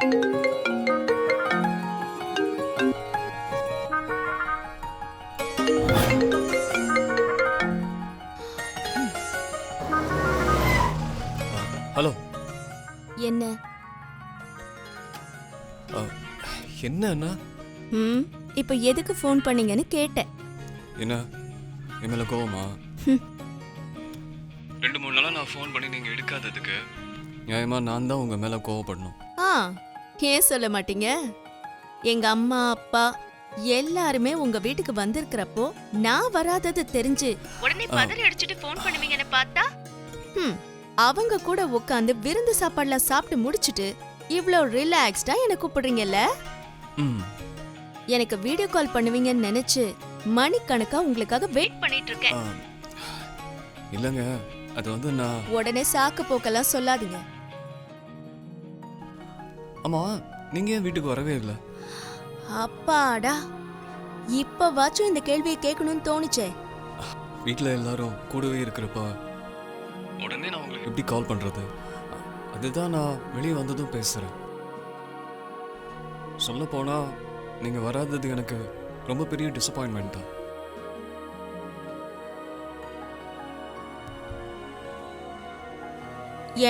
Hello. என்ன என்ன? இப்ப எதுக்கு ஃபோன் பண்ணீங்கன்னு கேட்டேன். என்ன என் கோவமா? 2-3 நாளா நான் ஃபோன் பண்ணி நீங்க எடுக்காததுக்கு நியாயமா நான் தான் உங்க மேல கோவப்படணும். ஏன் சொல்ல மாட்டீங்க? எங்க அம்மா அப்பா எல்லாருமே உங்க வீட்டுக்கு வந்திருக்கிறப்போ நான் வராதது தெரிஞ்சு உடனே பதறி அடிச்சுட்டு ஃபோன் பண்ணுவீங்கன்னு பார்த்தா அவங்க கூட உட்காந்து விருந்து சாப்பாடுலாம் சாப்பிட்டு முடிச்சிட்டு இவ்ளோ ரிலாக்ஸ்டா என்ன கூப்பிடுறீங்கல்ல? எனக்கு வீடியோ கால் பண்ணுவீங்கன்னு நினைச்சு மணிக்கணக்கா உங்களுக்காக வெயிட் பண்ணிட்டு இருக்கேன். இல்லங்க, அது வந்து நான் உடனே சாக்கு போக்கெல்லாம் சொல்லாதீங்க. அம்மா, நீங்க ஏன் வீட்டுக்கு வரவே இல்லை? அப்பாடா, இப்பவாச்சும் இந்த கேள்வியை கேட்கணும்னு தோணுச்சே. வீட்டுல எல்லாரும் கூடவே இருக்கிறப்ப உடனே நான் உங்களுக்கு எப்படி கால் பண்றது? அதுதான் நான் வெளியே வந்ததும் பேசுறேன். சொல்ல போனா நீங்க வராதது எனக்கு ரொம்ப பெரிய டிசப்பாயின்மெண்ட் தான்.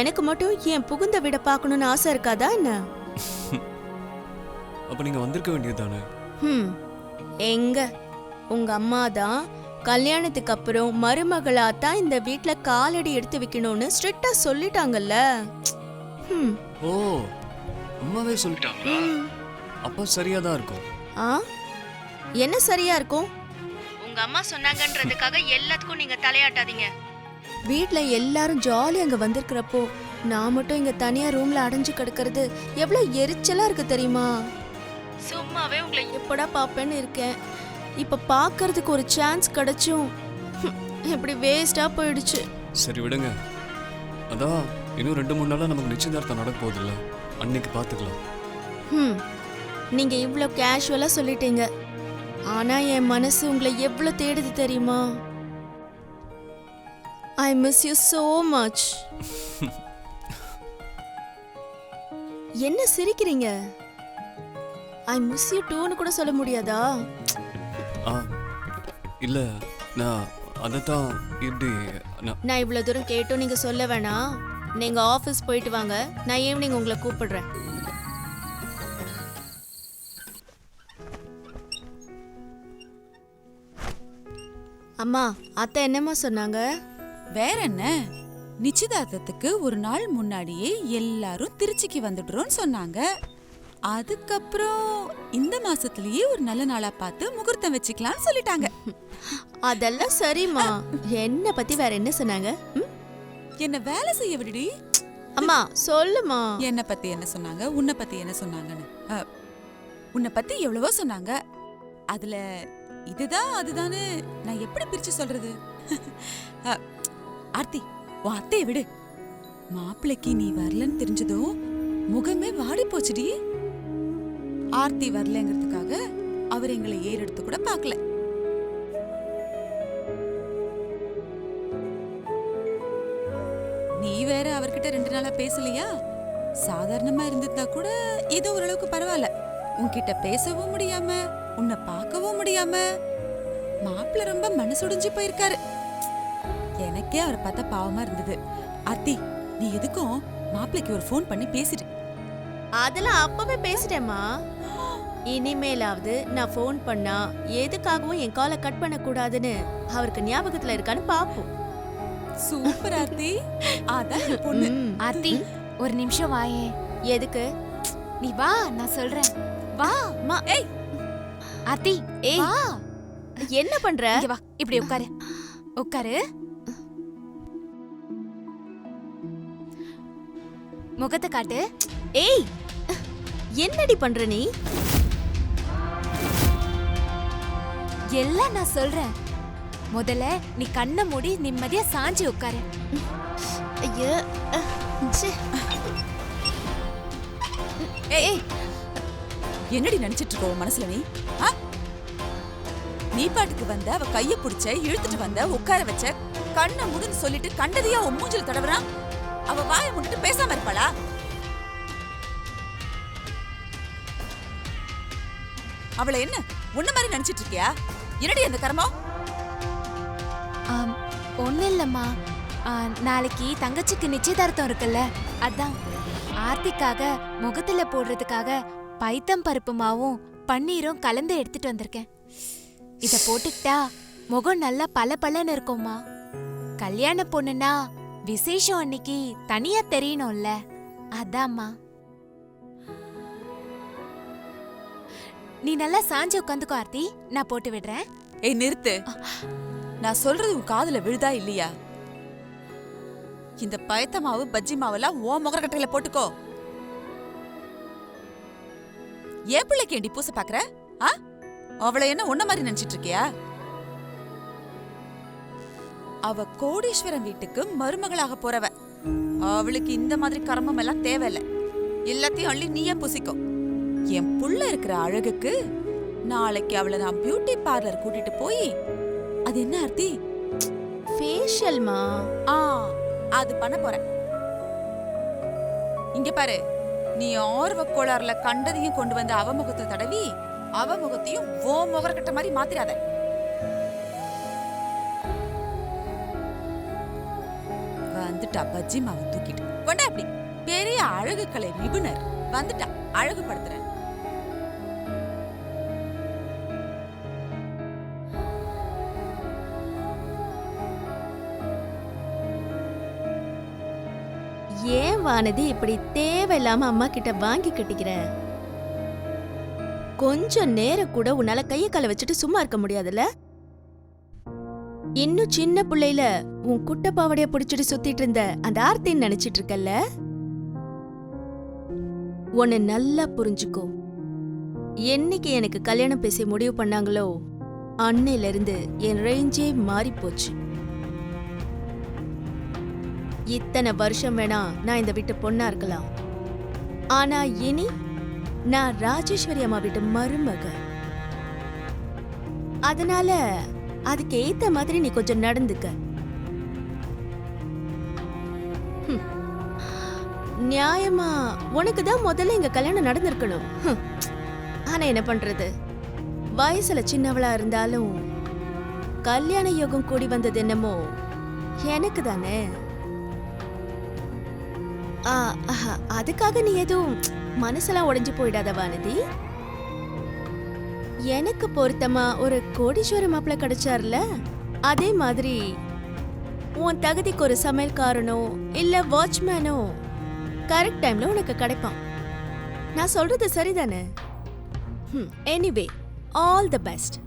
எனக்கு மட்டும் என் புகுந்த விட பார்க்கணும்னு ஆசை இருக்காதா என்ன? அப்ப நீங்க வந்திருக்க வேண்டியதுதானே? எங்க உங்க அம்மா தான் கல்யாணத்துக்கு அப்புறம் மருமகளா தான் இந்த வீட்ல காலடி எடுத்து வைக்கணும்னு ஸ்ட்ரிக்ட்டா சொல்லிட்டாங்கல்ல. ஓ, அம்மாவே சொல்லிட்டாங்களா? அப்ப சரியா தான் இருக்கும். என்ன சரியா இருக்கும்? உங்க அம்மா சொன்னாங்கன்றதுக்காக எல்லாத்துக்கும் நீங்க தலையாட்டாதீங்க. வீட்ல எல்லாரும் ஜாலி அங்க வந்திருக்கிறப்போ நான் மட்டும் இங்க தனியா ரூம்ல அடைஞ்சு கிடக்கிறது எவ்வளவு எரிச்சலா இருக்கு தெரியுமா? சும்மாவே உங்களை எப்படா பாப்பேன்னு இருக்கேன். இப்ப பாக்குறதுக்கு ஒரு சான்ஸ் கிடைச்சும் இப்படி வேஸ்டா போயிடுச்சு. சரி விடுங்க, அதான் இன்னும் 2-3 நாளா நமக்கு நிச்சயதார்த்தம் நடக்க போகுது இல்ல, அன்னைக்கு பாத்துக்கலாம். நீங்க இவ்ளோ கேஷுவலா சொல்லிட்டீங்க, ஆனா என் மனசு உங்களை எவ்வளவு தேடுது தெரியுமா? I miss you so much. என்ன சிரிக்கிறீங்க? I miss you tooன்னு கூட சொல்ல முடியாதா? இல்ல, நான் அதத்தான் இப்படி நான் இவ்வளவு தூரம் கேட்டும் நீங்க சொல்ல வேணாம். நீங்க ஆபீஸ் போயிட்டு வாங்க, நான் ஈவினிங் உங்களை கூப்பிடுறேன். அம்மா, அத்தை என்னம்மா சொன்னாங்க? வேற என்ன, நிச்சயதார்த்தத்துக்கு ஒரு நாள் முன்னாடியே எல்லாரும் திருச்சிக்கு வந்துடுறோம்னு சொன்னாங்க. அதுக்கப்புறம் இந்த மாசத்துலயே ஒரு நல்ல நாளா பார்த்து முகூர்த்தம் வச்சுக்கலாம்னு சொல்லிட்டாங்க. அதெல்லாம் சரிம்மா. என்ன பத்தி வேற என்ன சொன்னாங்க? என்ன வேலை செய்ய விடுடி. அம்மா சொல்லுமா. என்ன பத்தி என்ன சொன்னாங்க, உன்னை பத்தி என்ன சொன்னாங்கன்னு? உன்னை பத்தி எவ்வளவோ சொன்னாங்க. அதுல இதுதான் அதுதான்னு நான் எப்படி பிரிச்சு சொல்றது? ஆர்த்தி, உன் அத்தையை விடு. மாப்பிள்ளைக்கு நீ வரலன்னு தெரிஞ்சதும் முகமே வாடி போச்சுடி. ஆர்த்தி வரலங்கிறதுக்காக அவர் எங்களை ஏறெடுத்து கூட பார்க்கல. நீ வேற அவர்கிட்ட 2 நாளா பேசலையா? சாதாரணமா இருந்திருந்தா கூட ஏதோ ஓரளவுக்கு பரவாயில்ல. உன்கிட்ட பேசவும் முடியாம, உன்னை பார்க்கவும் முடியாம மாப்பிள்ள ரொம்ப மனசுடைஞ்சு போயிருக்காரு. எனக்கே அவரை பார்த்தா பாவமா இருந்தது. ஆர்த்தி, நீ எதுக்கும் மாப்பிள்ளைக்கு ஒரு ஃபோன் பண்ணி பேசிடு. அதெல்லாம் அப்பவே பேசிட்டேம்மா. இனிமேலாவது நான் ஃபோன் பண்ணா எதுக்காகவும் என் காலை கட் பண்ண கூடாதுன்னு அவருக்கு ஞாபகத்துல இருக்கான்னு பாப்போம். சூப்பர் ஆர்த்தி. அதான் பொண்ணு. ஆர்த்தி, ஒரு நிமிஷம் வாயே. எதுக்கு? நீ வா, நான் சொல்றேன். வா. ஏய் ஆர்த்தி, ஏய் வா. என்ன பண்ற? இங்க வா, இப்படி உட்காரு. உட்காரு. முகத்தை காட்டு. ஏய், என்னடி பண்ற நீ? எல்லாம் நான் சொல்றேன். முதல்ல நீ கண்ணை மூடி நிம்மதியா சாஞ்சி உட்காரு. ஐயோ, ஏய், என்னடி நினைச்சிட்டு இருக்க மனசுல நீ? நீ பாட்டுக்கு வந்த, அவ கைய புடிச்ச, இழுத்துட்டு வந்த, உட்கார வச்ச, கண்ணை மூடுன்னு சொல்லிட்டு கண்டதையா உன் மூஞ்சில தடவுறான். அவ வாயை மூடிட்டு பேசாம இருப்பாளா? அவளை என்ன உன்ன மாதிரி நினைச்சிட்டு இருக்கியா? என்னடி அந்த கர்மம்? ஒன்றும் இல்லைம்மா. நாளைக்கு தங்கச்சிக்கு நிச்சயதார்த்தம் இருக்குல்ல, அதான் ஆர்த்திக்காக முகத்துல போடுறதுக்காக பைத்தம் பருப்பு மாவும் பன்னீரும் கலந்து எடுத்துட்டு வந்திருக்கேன். இத போட்டுக்கிட்டா முகம் நல்லா பளபளன்னு இருக்கும்மா. கல்யாண பொண்ணுனா விசேஷம் அன்னைக்கு தனியா தெரியணும்ல, அதாம்மா. நீ நல்லா சாஞ்சு உட்காந்துக்கோ ஆர்த்தி, நான் போட்டு விடுறேன். ஏய் நிறுத்து. நான் சொல்றது உன் காதுல விழுதா இல்லையா? இந்த பயத்த மாவு பஜ்ஜி மாவெல்லாம் ஓ முகரக்கட்டையில போட்டுக்கோ. ஏன் பிள்ளைக்கு ஏண்டி பூச பாக்குற? அவளை என்ன உன்ன மாதிரி நினைச்சிட்டு இருக்கியா? அவ கோடீஸ்வரன் வீட்டுக்கு மருமகளாக போறவ. அவளுக்கு இந்த மாதிரி கர்மம் எல்லாம் தேவையில்ல. எல்லாத்தையும் அள்ளி நீயே பூசிக்கோ. என் புள்ள இருக்கிற அழகுக்கு நாளைக்கு அவளை நான் பியூட்டி பார்லர் கூட்டிட்டு போய், அது என்ன ஆர்த்தி? ஃபேஷியல்மா. அது பண்ண போறேன். இங்க பாரு, நீ ஆர்வ கோளாறுல கண்டதையும் கொண்டு வந்து அவ முகத்தை தடவி அவ முகத்தையும் ஓ முகரக்கட்ட மாதிரி மாத்திராத. வந்துட்டா பஜ்ஜி மாவை தூக்கிட்டு கொண்டா. அப்படி பெரிய அழகு கலை நிபுணர் வந்துட்டா, அழகுபடுத்துறேன். ஏன் வானதி இப்படி தேவையில்லாம அம்மா கிட்ட வாங்கி கட்டிக்கிற? கொஞ்சம் நேரம் கூட உன்னால கைய கால வச்சுட்டு சும்மா இருக்க முடியாதுல்ல? இன்னும் சின்ன பிள்ளையில உன் குட்ட பாவடைய புடிச்சிட்டு சுத்திட்டு இருந்த அந்த ஆர்த்தின்னு நினைச்சிட்டு இருக்கல்ல? உன்னை நல்லா புரிஞ்சுக்கோ. என்னைக்கு எனக்கு கல்யாணம் பேசி முடிவு பண்ணாங்களோ அன்னையில இருந்து என் ரேஞ்சே மாறி போச்சு. இத்தனை வருஷம் வேணா நான் இந்த வீட்டு பொண்ணா இருக்கலாம், ஆனா இனி நான் ராஜேஸ்வரி அம்மா வீட்டு மருமக. அதனால அதுக்கு ஏத்த மாதிரி நீ கொஞ்சம் நடந்துக்க. நியாயமா உனக்கு தான் முதல்ல இங்க கல்யாணம் நடந்திருக்கணும். ஆனா என்ன பண்றது, வயசுல சின்னவளா இருந்தாலும் கல்யாண யோகம் கூடி வந்தது என்னமோ எனக்கு தானே. அதுக்காக நீ எதுவும் மனசெல்லாம் உடைஞ்சு போயிடாத வானதி. எனக்கு பொருத்தமா ஒரு கோடீஸ்வர மாப்பிள்ள கிடைச்சார்ல, அதே மாதிரி உன் தகுதிக்கு ஒரு சமையல்காரனோ இல்ல வாட்ச்மேனோ கரெக்ட் டைம்ல உனக்கு கிடைப்பான். நான் சொல்றது சரிதானே? Anyway, all the best.